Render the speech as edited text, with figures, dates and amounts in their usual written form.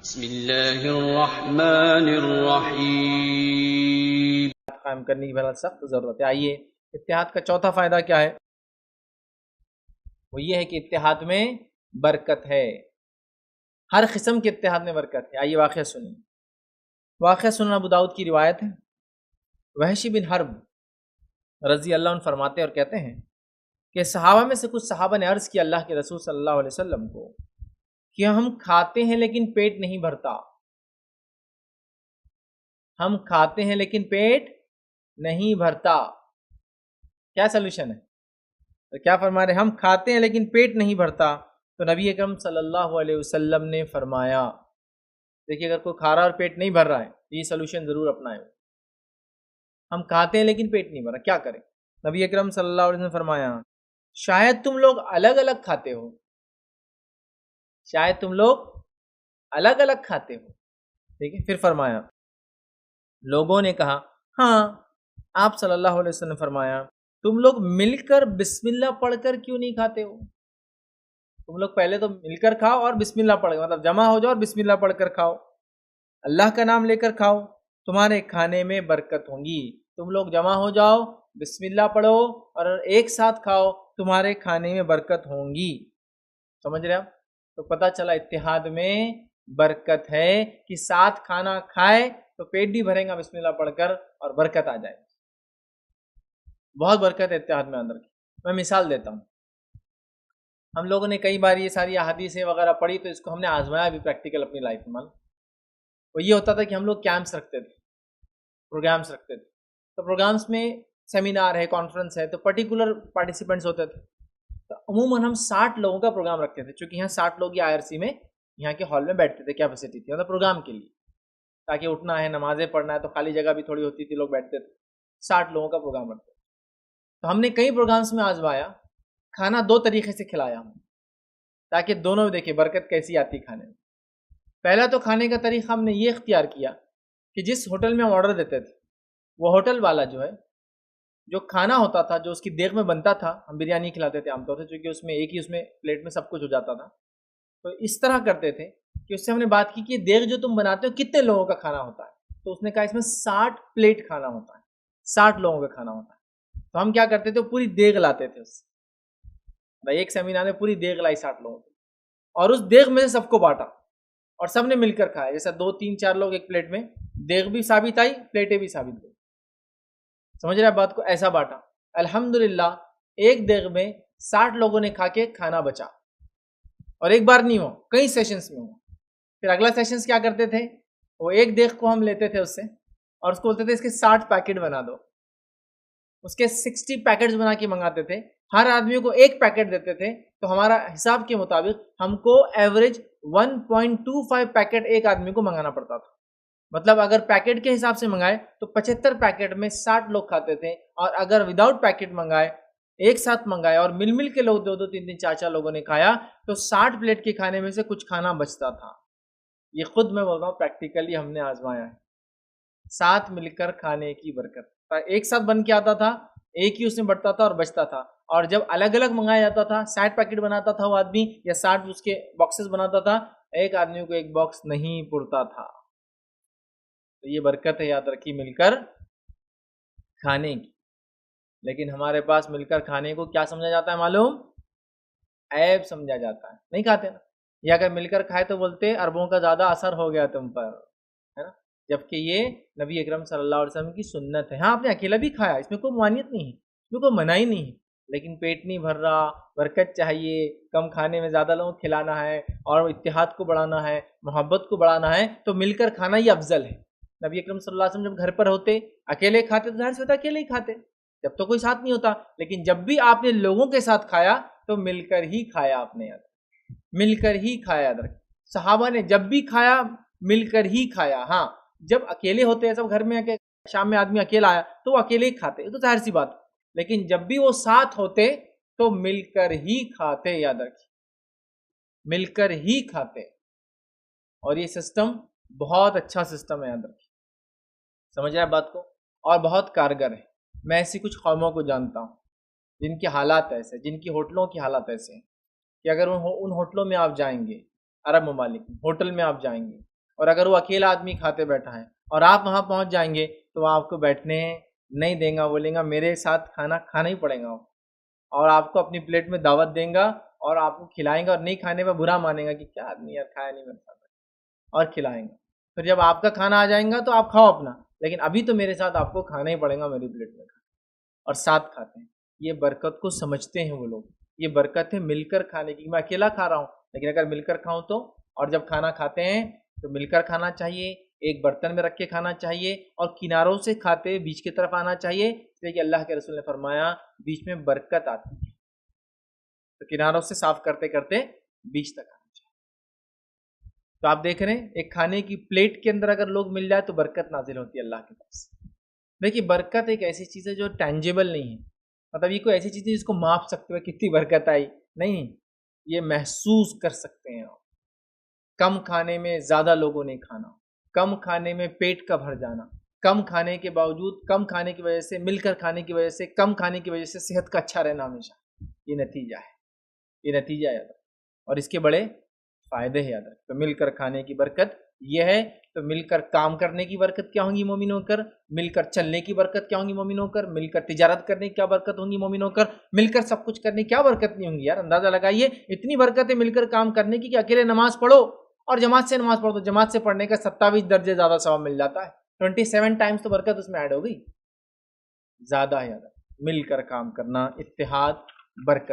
بسم اللہ الرحمن الرحیم۔ قائم کرنے کی بہت سخت ضرورت ہے۔ آئیے، اتحاد کا چوتھا فائدہ کیا ہے؟ وہ یہ ہے کہ اتحاد میں برکت ہے، ہر قسم کے اتحاد میں برکت ہے۔ آئیے واقعہ سنیں۔ واقعہ سنن ابو داؤد کی روایت ہے۔ وحشی بن حرب رضی اللہ عنہ فرماتے اور کہتے ہیں کہ صحابہ میں سے کچھ صحابہ نے عرض کیا اللہ کے رسول صلی اللہ علیہ وسلم کو کہ ہم کھاتے ہیں لیکن پیٹ نہیں بھرتا، ہم کھاتے ہیں لیکن پیٹ نہیں بھرتا، کیا سلوشن ہے؟ تو کیا فرما رہے ہیں؟ ہم کھاتے ہیں لیکن پیٹ نہیں بھرتا۔ تو نبی اکرم صلی اللہ علیہ وسلم نے فرمایا، دیکھیے اگر کوئی کھا رہا اور پیٹ نہیں بھر رہا ہے یہ سلوشن ضرور اپنائیں۔ ہم کھاتے ہیں لیکن پیٹ نہیں بھر رہا، کیا کریں؟ نبی اکرم صلی اللہ علیہ وسلم نے فرمایا شاید تم لوگ الگ الگ کھاتے ہو، شاید تم لوگ الگ الگ کھاتے ہو، ٹھیک ہے؟ پھر فرمایا، لوگوں نے کہا ہاں۔ آپ صلی اللہ علیہ وسلم نے فرمایا تم لوگ مل کر بسم اللہ پڑھ کر کیوں نہیں کھاتے ہو؟ تم لوگ پہلے تو مل کر کھاؤ اور بسم اللہ پڑھ کر، مطلب جمع ہو جاؤ اور بسم اللہ پڑھ کر کھاؤ، اللہ کا نام لے کر کھاؤ، تمہارے کھانے میں برکت ہوں گی۔ تم لوگ جمع ہو جاؤ، بسم اللہ پڑھو اور ایک ساتھ کھاؤ، تمہارے کھانے میں برکت ہوں گی۔ سمجھ رہے آپ؟ تو پتہ چلا اتحاد میں برکت ہے کہ ساتھ کھانا کھائے تو پیٹ بھی بھرے گا بسم اللہ پڑھ کر اور برکت آ جائے۔ بہت برکت ہے اتحاد میں اندر کی۔ میں مثال دیتا ہوں، ہم لوگوں نے کئی بار یہ ساری احادیثیں وغیرہ پڑھی تو اس کو ہم نے آزمایا بھی پریکٹیکل اپنی لائف میں۔ وہ یہ ہوتا تھا کہ ہم لوگ کیمپس رکھتے تھے، پروگرامس رکھتے تھے، تو پروگرامس میں سیمینار ہے، کانفرنس ہے، تو پرٹیکولر پارٹیسپینٹس ہوتے تھے، تو عموماً ہم 60 لوگوں کا پروگرام رکھتے تھے، چونکہ یہاں 60 لوگ یہ IRC میں یہاں کے ہال میں بیٹھتے تھے، کیپیسٹی تھی مطلب پروگرام کے لیے، تاکہ اٹھنا ہے، نمازیں پڑھنا ہے، تو خالی جگہ بھی تھوڑی ہوتی تھی، لوگ بیٹھتے تھے۔ 60 لوگوں کا پروگرام رکھتے تھے، تو ہم نے کئی پروگرامس میں آزمایا، کھانا 2 طریقے سے کھلایا ہم، تاکہ دونوں میں دیکھیں برکت کیسی آتی کھانے میں۔ پہلا تو کھانے کا طریقہ ہم نے یہ اختیار کیا کہ جس ہوٹل میں ہم آرڈر دیتے تھے وہ ہوٹل والا جو ہے، جو کھانا ہوتا تھا جو اس کی دیگ میں بنتا تھا، ہم بریانی کھلاتے تھے عام طور سے، چونکہ اس میں ایک ہی اس میں پلیٹ میں سب کچھ ہو جاتا تھا، تو اس طرح کرتے تھے کہ اس سے ہم نے بات کی کہ دیگ جو تم بناتے ہو کتنے لوگوں کا کھانا ہوتا ہے؟ تو اس نے کہا اس میں 60 پلیٹ کھانا ہوتا ہے، 60 لوگوں کا کھانا ہوتا ہے۔ تو ہم کیا کرتے تھے؟ پوری دیگ لاتے تھے، اس سے بھائی ایک سیمینار میں پوری دیگ لائی 60 لوگوں کی، اور اس دیگ میں سے سب کو بانٹا اور سب نے مل کر کھایا، جیسا 2 3 4 لوگ ایک پلیٹ میں، دیگ بھی ثابت آئی، پلیٹیں بھی ثابت گئی۔ سمجھ رہے ہیں بات کو؟ ایسا بانٹا، الحمدللہ ایک دیگ میں 60 لوگوں نے کھا کے کھانا بچا، اور ایک بار نہیں ہو، کئی سیشنز میں ہو۔ پھر اگلا سیشنز کیا کرتے تھے؟ وہ ایک دیگ کو ہم لیتے تھے اس سے اور اس کو بولتے تھے اس کے 60 پیکٹ بنا دو، اس کے 60 پیکٹس بنا کے منگاتے تھے، ہر آدمی کو ایک پیکٹ دیتے تھے، تو ہمارا حساب کے مطابق ہم کو ایوریج 1.25 پیکٹ ایک آدمی کو منگانا پڑتا تھا۔ مطلب اگر پیکٹ کے حساب سے منگائے تو 75 پیکٹ میں 60 لوگ کھاتے تھے، اور اگر وداؤٹ پیکٹ منگائے، ایک ساتھ منگائے اور مل مل کے لوگ 2 2 3 3 4 4 لوگوں نے کھایا تو 60 پلیٹ کے کھانے میں سے کچھ کھانا بچتا تھا۔ یہ خود میں بول رہا ہوں پریکٹیکلی ہم نے آزمایا ہے، ساتھ مل کر کھانے کی برکت۔ ایک ساتھ بن کے آتا تھا، ایک ہی اس میں بٹتا تھا اور بچتا تھا، اور جب الگ الگ منگایا جاتا تھا 60 پیکٹ بناتا تھا وہ آدمی، یا 60 اس کے باکسز بناتا تھا، ایک آدمی کو ایک باکس نہیں پڑتا تھا۔ تو یہ برکت ہے، یاد رکھیے، مل کر کھانے کی۔ لیکن ہمارے پاس مل کر کھانے کو کیا سمجھا جاتا ہے معلوم؟ عیب سمجھا جاتا ہے، نہیں کھاتے نا، یا اگر مل کر کھائے تو بولتے اربوں کا زیادہ اثر ہو گیا تم پر، ہے نا؟ جبکہ یہ نبی اکرم صلی اللہ علیہ وسلم کی سنت ہے۔ ہاں آپ نے اکیلا بھی کھایا، اس میں کوئی ممانعت نہیں ہے، اس میں کوئی منائی نہیں ہے، لیکن پیٹ نہیں بھر رہا، برکت چاہیے، کم کھانے میں زیادہ لوگوں کو کھلانا ہے اور اتحاد کو بڑھانا ہے، محبت کو بڑھانا ہے، تو مل کر کھانا یہ افضل ہے۔ نبی اکرم صلی اللہ علیہ وسلم جب گھر پر ہوتے اکیلے کھاتے تو ظاہر سی بات ہے اکیلے ہی کھاتے، جب تو کوئی ساتھ نہیں ہوتا، لیکن جب بھی آپ نے لوگوں کے ساتھ کھایا تو مل کر ہی کھایا، آپ نے یاد مل کر ہی کھایا، یاد رکھ۔ صحابہ نے جب بھی کھایا مل کر ہی کھایا۔ ہاں جب اکیلے ہوتے ہیں، سب گھر میں شام میں آدمی اکیلا آیا تو وہ اکیلے ہی کھاتے، تو ظاہر سی بات، لیکن جب بھی وہ ساتھ ہوتے تو مل کر ہی کھاتے، یاد رکھیے، مل کر ہی کھاتے۔ اور یہ سسٹم بہت اچھا سسٹم ہے، یاد رکھیے، سمجھ رہے بات کو، اور بہت کارگر ہے۔ میں ایسی کچھ قوموں کو جانتا ہوں جن کے حالات ایسے، جن کی ہوٹلوں کی حالات ایسے ہیں کہ اگر ان ہوٹلوں میں آپ جائیں گے، عرب ممالک میں ہوٹل میں آپ جائیں گے اور اگر وہ اکیلا آدمی کھاتے بیٹھا ہے اور آپ وہاں پہنچ جائیں گے تو وہ آپ کو بیٹھنے نہیں دیں گا, بولیں گا میرے ساتھ کھانا کھانا ہی پڑے گا, اور آپ کو اپنی پلیٹ میں دعوت دیں گا اور آپ کو کھلائیں گا, اور نہیں کھانے پہ برا مانیں گا کہ کیا آدمی یار کھایا نہیں میرے ساتھ, اور کھلائیں گا. پھر جب آپ کا کھانا آ جائیں گا تو آپ کھاؤ اپنا, لیکن ابھی تو میرے ساتھ آپ کو کھانا ہی پڑے گا میری پلیٹ میں, اور ساتھ کھاتے ہیں. یہ برکت کو سمجھتے ہیں وہ لوگ, یہ برکت ہے مل کر کھانے کی. میں اکیلا کھا رہا ہوں لیکن اگر مل کر کھاؤں تو, اور جب کھانا کھاتے ہیں تو مل کر کھانا چاہیے, ایک برتن میں رکھ کے کھانا چاہیے, اور کناروں سے کھاتے بیچ کی طرف آنا چاہیے, اس لیے کہ اللہ کے رسول نے فرمایا بیچ میں برکت آتی ہے, تو کناروں سے صاف کرتے کرتے بیچ تک آنا چاہیے. تو آپ دیکھ رہے ہیں ایک کھانے کی پلیٹ کے اندر اگر لوگ مل جائے تو برکت نازل ہوتی ہے اللہ کی طرف سے. دیکھیے برکت ایک ایسی چیز ہے جو ٹینجیبل نہیں ہے, مطلب یہ کوئی ایسی چیز ہے جس کو ماپ سکتے ہو کتنی برکت آئی, نہیں, یہ محسوس کر سکتے ہیں آپ. کم کھانے میں زیادہ لوگوں نے کھانا, کم کھانے میں پیٹ کا بھر جانا, کم کھانے کے باوجود, کم کھانے کی وجہ سے, مل کر کھانے کی وجہ سے, کم کھانے کی وجہ سے صحت کا اچھا رہنا ہمیشہ, یہ نتیجہ ہے, یہ نتیجہ یاد رکھو, اور اس کے بڑے فائدے ہیں یاد رکھو. تو مل کر کھانے کی برکت یہ ہے. تو مل کر کام کرنے کی برکت کیا ہوں گی مومن ہو کر, مل کر چلنے کی برکت کیا ہوں گی مومن ہو کر, مل کر تجارت کرنے کی کیا برکت ہوں گی مومن ہو کر, مل کر سب کچھ کرنے کی کیا برکت نہیں ہوں گی. یار اندازہ لگائیے, اتنی برکت ہے مل کر کام کرنے کی کہ اکیلے نماز پڑھو اور جماعت سے نماز پڑھو تو جماعت سے پڑھنے کا 27 درجے زیادہ ثواب مل جاتا ہے, 27 ٹائمز تو برکت اس میں ایڈ ہو گئی, زیادہ ہے. مل کر کام کرنا, اتحاد, برکت.